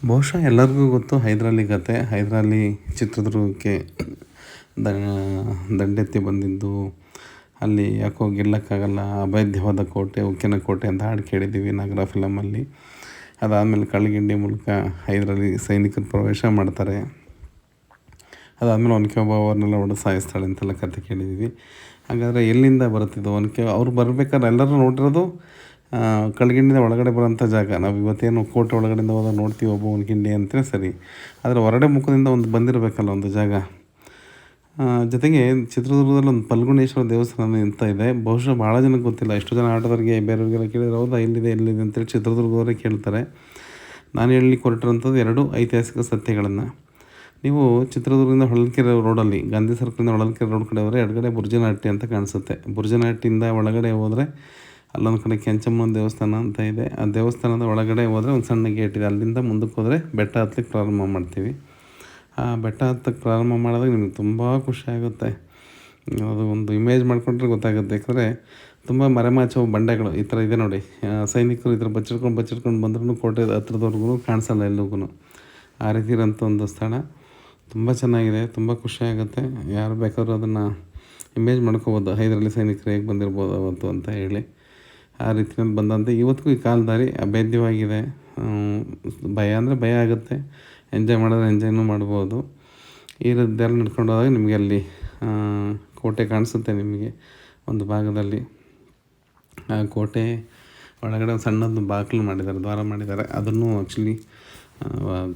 ಬಹುಶಃ ಎಲ್ಲರಿಗೂ ಗೊತ್ತು ಹೈದರಾಲಿ ಕತೆ. ಹೈದರಾಲಿ ಚಿತ್ರದುರ್ಗಕ್ಕೆ ದಂಡೆತ್ತಿ ಬಂದಿದ್ದು, ಅಲ್ಲಿ ಯಾಕೋ ಗೆಲ್ಲಕ್ಕಾಗಲ್ಲ, ಅಭೇದ್ಯವಾದ ಕೋಟೆ, ಉಕ್ಕಿನ ಕೋಟೆ ಅಂತ ಹಾಡು ಕೇಳಿದ್ದೀವಿ ನಾಗರ ಫಿಲಮಲ್ಲಿ. ಅದಾದಮೇಲೆ ಕಳ್ಳಗಿಂಡಿ ಮೂಲಕ ಹೈದರಾಲಿ ಸೈನಿಕರು ಪ್ರವೇಶ ಮಾಡ್ತಾರೆ. ಅದಾದಮೇಲೆ ಒನಕೆ ಓಬವ್ವರನ್ನೆಲ್ಲ ಹೊಡೆದು ಸಾಯಿಸ್ತಾಳೆ ಅಂತೆಲ್ಲ ಕತೆ ಕೇಳಿದ್ದೀವಿ. ಹಾಗಾದರೆ ಎಲ್ಲಿಂದ ಬರುತ್ತಿದ್ದು ಒನಕೆ ಅವ್ರು ಬರ್ಬೇಕಾದ್ರೆ ಎಲ್ಲರೂ ನೋಡಿರೋದು ಕಳ್ಳಗಿಂಡಿಯಿಂದ ಒಳಗಡೆ ಬರೋಂಥ ಜಾಗ. ನಾವು ಇವತ್ತೇನು ಕೋಟೆ ಒಳಗಡೆಯಿಂದ ಹೋದಾಗ ನೋಡ್ತೀವಿ ಒಬ್ಬ ಒನಗಿಂಡಿ ಅಂತಲೇ ಸರಿ, ಆದರೆ ಹೊರಗಡೆ ಮುಖದಿಂದ ಒಂದು ಬಂದಿರಬೇಕಲ್ಲ ಒಂದು ಜಾಗ. ಜೊತೆಗೆ ಚಿತ್ರದುರ್ಗದಲ್ಲಿ ಒಂದು ಫಲ್ಗುಣೇಶ್ವರ ದೇವಸ್ಥಾನ ಅಂತ ಇದೆ. ಬಹುಶಃ ಭಾಳ ಜನಕ್ಕೆ ಗೊತ್ತಿಲ್ಲ. ಎಷ್ಟೋ ಜನ ಆಟೋದವ್ರಿಗೆ ಬೇರೆಯವ್ರಿಗೆಲ್ಲ ಕೇಳಿದ್ರೆ ಹೌದಾ ಎಲ್ಲಿದೆ ಅಂತೇಳಿ ಚಿತ್ರದುರ್ಗದವರೇ ಕೇಳ್ತಾರೆ. ನಾನು ಹೇಳಲಿಕ್ಕೆ ಹೊರಟಿರೋಂಥದ್ದು 2 ಐತಿಹಾಸಿಕ ಸತ್ಯಗಳನ್ನು. ನೀವು ಚಿತ್ರದುರ್ಗದಿಂದ ಹೊಳಲ್ಕೆರೆ ರೋಡಲ್ಲಿ, ಗಾಂಧಿ ಸರ್ಕಲಿಂದ ಹೊಳಲ್ಕೆರೆ ರೋಡ್ ಕಡೆ ಹೋದರೆ ಎಡಗಡೆ ಬುರ್ಜನಹಟ್ಟಿ ಅಂತ ಕಾಣಿಸುತ್ತೆ. ಬುರ್ಜನಹಟ್ಟಿಯಿಂದ ಒಳಗಡೆ ಹೋದರೆ ಅಲ್ಲೊಂದು ಕಡೆ ಕೆಂಚಮ್ಮನ ದೇವಸ್ಥಾನ ಅಂತ ಇದೆ. ಆ ದೇವಸ್ಥಾನದ ಒಳಗಡೆ ಹೋದರೆ ಒಂದು ಸಣ್ಣ ಗೇಟ್ ಇದೆ. ಅಲ್ಲಿಂದ ಮುಂದಕ್ಕೆ ಹೋದರೆ ಬೆಟ್ಟ ಹತ್ತಲಿಕ್ಕೆ ಪ್ರಾರಂಭ ಮಾಡ್ತೀವಿ. ಆ ಬೆಟ್ಟ ಹತ್ತಕ್ಕೆ ಪ್ರಾರಂಭ ಮಾಡಿದಾಗ ನಿಮಗೆ ತುಂಬ ಖುಷಿಯಾಗುತ್ತೆ. ಅದು ಒಂದು ಇಮೇಜ್ ಮಾಡಿಕೊಂಡ್ರೆ ಗೊತ್ತಾಗುತ್ತೆ. ಯಾಕಂದರೆ ತುಂಬ ಮರೆಮಾಚುವ ಬಂಡೆಗಳು ಈ ಥರ ಇದೆ ನೋಡಿ. ಸೈನಿಕರು ಈ ಥರ ಬಚ್ಚಿಟ್ಕೊಂಡು ಬಂದ್ರೂ ಕೋಟೆ ಹತ್ರದವರೆಗೂ ಕಾಣಿಸಲ್ಲ ಎಲ್ಲಿಗೂ. ಆ ರೀತಿ ಇರೋಂಥ ಒಂದು ಸ್ಥಳ ತುಂಬ ಚೆನ್ನಾಗಿದೆ, ತುಂಬ ಖುಷಿಯಾಗುತ್ತೆ. ಯಾರು ಬೇಕಾದ್ರೂ ಅದನ್ನು ಇಮೇಜ್ ಮಾಡ್ಕೋಬೋದು, ಹೈದರಾಲಿ ಸೈನಿಕರು ಹೇಗೆ ಬಂದಿರ್ಬೋದು ಅವತ್ತು ಅಂತ ಹೇಳಿ. ಆ ರೀತಿಯಲ್ಲಿ ಬಂದಂತೆ ಇವತ್ತಿಗೂ ಈ ಕಾಲದಾರಿ ಅಭೇದ್ಯವಾಗಿದೆ. ಭಯ ಅಂದರೆ ಭಯ ಆಗುತ್ತೆ, ಎಂಜಾಯ್ ಮಾಡಿದ್ರೆ ಎಂಜಾಯ್ನೂ ಮಾಡ್ಬೋದು. ಈ ರೀತಿಯಲ್ಲಿ ನಡ್ಕೊಂಡು ಹೋದಾಗ ನಿಮಗೆ ಅಲ್ಲಿ ಕೋಟೆ ಕಾಣಿಸುತ್ತೆ ನಿಮಗೆ ಒಂದು ಭಾಗದಲ್ಲಿ. ಆ ಕೋಟೆ ಒಳಗಡೆ ಒಂದು ಸಣ್ಣದು ಬಾಗಿಲು ಮಾಡಿದ್ದಾರೆ, ದ್ವಾರ ಮಾಡಿದ್ದಾರೆ. ಅದನ್ನು ಆ್ಯಕ್ಚುಲಿ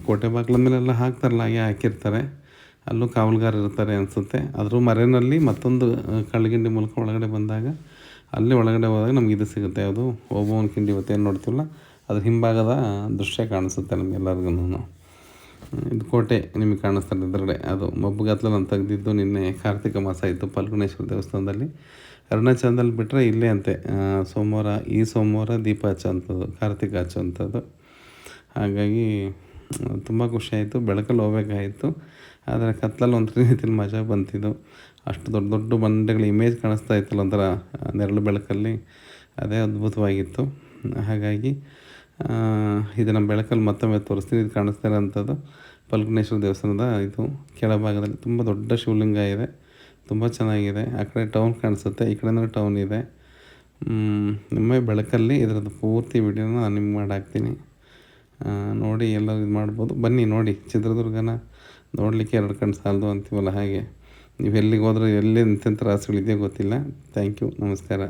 ಕೋಟೆ ಬಾಗಿಲ ಮೇಲೆಲ್ಲ ಹಾಕ್ತಾರಲ್ಲ, ಹಾಗೆ ಹಾಕಿರ್ತಾರೆ. ಅಲ್ಲೂ ಕಾವಲುಗಾರ ಇರ್ತಾರೆ ಅನಿಸುತ್ತೆ. ಅದ್ರ ಮರೆಯಲ್ಲಿ ಮತ್ತೊಂದು ಕಳ್ಳಗಿಂಡಿ ಮೂಲಕ ಒಳಗಡೆ ಬಂದಾಗ, ಅಲ್ಲಿ ಒಳಗಡೆ ಹೋದಾಗ ನಮ್ಗೆ ಇದು ಸಿಗುತ್ತೆ. ಯಾವುದು ಓಬವ್ವನ ಕಿಂಡಿ ಇವತ್ತೇನು ನೋಡ್ತೀವಲ್ಲ ಅದ್ರ ಹಿಂಭಾಗದ ದೃಶ್ಯ ಕಾಣಿಸುತ್ತೆ ನಮಗೆಲ್ಲರಿಗೂ. ಇದು ಕೋಟೆ ನಿಮಗೆ ಕಾಣಿಸ್ತಾರೆ ಎದುರುಗಡೆ. ಅದು ಮಬ್ಬುಗಾತ್ಲಲ್ಲಿ ನಾನು ತೆಗೆದಿದ್ದು ನಿನ್ನೆ ಕಾರ್ತಿಕ ಮಾಸ ಇತ್ತು ಫಲ್ಗುಣೇಶ್ವರ ದೇವಸ್ಥಾನದಲ್ಲಿ. ಅರುಣಾಚಲದಲ್ಲಿ ಬಿಟ್ಟರೆ ಇಲ್ಲೇ ಅಂತೆ ಈ ಸೋಮವಾರ ದೀಪ ಹಚ್ಚೋಂಥದ್ದು, ಕಾರ್ತಿಕ ಹಚ್ಚೋಂಥದ್ದು. ಹಾಗಾಗಿ ತುಂಬ ಖುಷಿಯಾಯಿತು. ಬೆಳಕಲ್ಲಿ ಹೋಗ್ಬೇಕಾಯಿತು, ಆದರೆ ಕತ್ತಲಲ್ಲಿ ಒಂದು ರೀತಿಯಲ್ಲಿ ಮಜಾ ಬಂತಿದ್ದು. ಅಷ್ಟು ದೊಡ್ಡ ದೊಡ್ಡ ಬಂಡೆಗಳ ಇಮೇಜ್ ಕಾಣಿಸ್ತಾ ಇತ್ತಲ್ಲ ಒಂಥರ ನೆರಳು ಬೆಳಕಲ್ಲಿ, ಅದೇ ಅದ್ಭುತವಾಗಿತ್ತು. ಹಾಗಾಗಿ ಇದನ್ನು ಬೆಳಕಲ್ಲಿ ಮತ್ತೊಮ್ಮೆ ತೋರಿಸ್ತೀನಿ. ಇದು ಕಾಣಿಸ್ತಾ ಇರೋಂಥದ್ದು ಫಲ್ಗುಣೇಶ್ವರ ದೇವಸ್ಥಾನದ ಇದು ಕೆಳಭಾಗದಲ್ಲಿ ತುಂಬ ದೊಡ್ಡ ಶಿವಲಿಂಗ ಇದೆ, ತುಂಬ ಚೆನ್ನಾಗಿದೆ. ಆ ಕಡೆ ಟೌನ್ ಕಾಣಿಸುತ್ತೆ, ಈ ಕಡೆನೂ ಟೌನ್ ಇದೆ. ನಿಮ್ಮೇ ಬೆಳಕಲ್ಲಿ ಇದರದ್ದು ಪೂರ್ತಿ ವಿಡಿಯೋನ ನಾನು ನಿಮ್ಗೆ ಮಾಡಾಕ್ತೀನಿ, ನೋಡಿ ಎಲ್ಲರೂ ಇದು ಮಾಡ್ಬೋದು. ಬನ್ನಿ ನೋಡಿ, ಚಿತ್ರದುರ್ಗನ ನೋಡಲಿಕ್ಕೆ 2 ಕಣ್ಣು ಸಾಲದು ಅಂತೀವಲ್ಲ ಹಾಗೆ. ನೀವು ಎಲ್ಲಿಗೆ ಹೋದ್ರೆ ಎಲ್ಲಿ ಎಂತೆಂಥ ರಾಸುಗಳಿದೆಯೋ ಗೊತ್ತಿಲ್ಲ. ಥ್ಯಾಂಕ್ ಯು, ನಮಸ್ಕಾರ.